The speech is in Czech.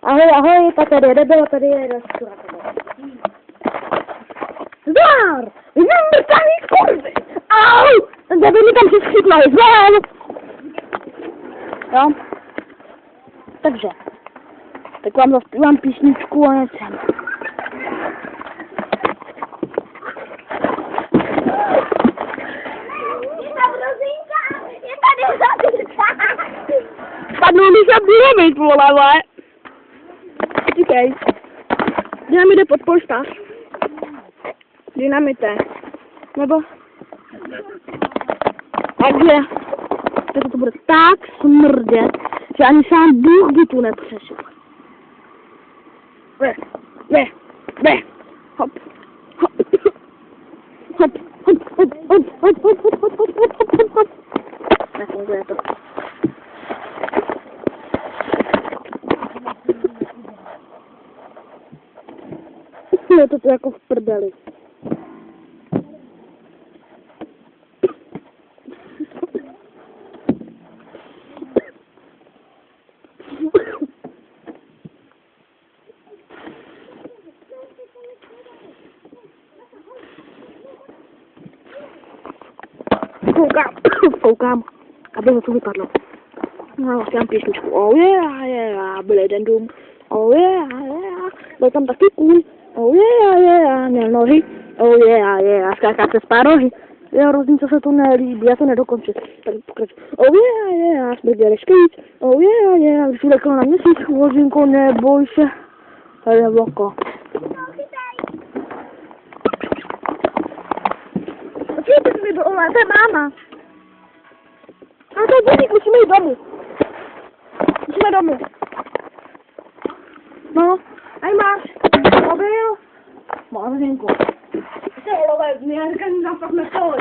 Ahoj, ahoj, tady nebylo, tady je Rastura. Zdar! Vymrtaný kurvy! Au! Ten debilní tam se schytnul, zdar! Jo? Takže. Tak vám zaspívám písničku a necem. Je tady rozinka! Spadnou mi se dynamit, vole. Říkej. Dynamit jde pod polštář. Dynamite. Nebo... Takže... To bude tak smrdět, že ani sám Bůh by tu nepřešel. Ne. Hop. Hop. Hop. Hop. Nefunguje to. Je to jako v prdeli. Koukám, aby to tu vypadlo. No, vlastně mám písničku. Oh yeah, byl jeden dům. Oh yeah, byl tam taky kůň. Oh yeah, měl nohy. Oh yeah, skáká přes pár nohy. Jo, rozumím, co se to nelíbí, já to nedokončím. Tak pokračuji. Oh yeah, smrděli škýt. Oh yeah, když ulekl na měsíc, Vozinko, neboj se. Ale voko. Počkejte, to mi bylo, to je máma. No to je budík, musíme jít domů. Musíme domů. No, aj máš mobil? Mobilinku. To je lové, já říkám, že tam fakt nestalo.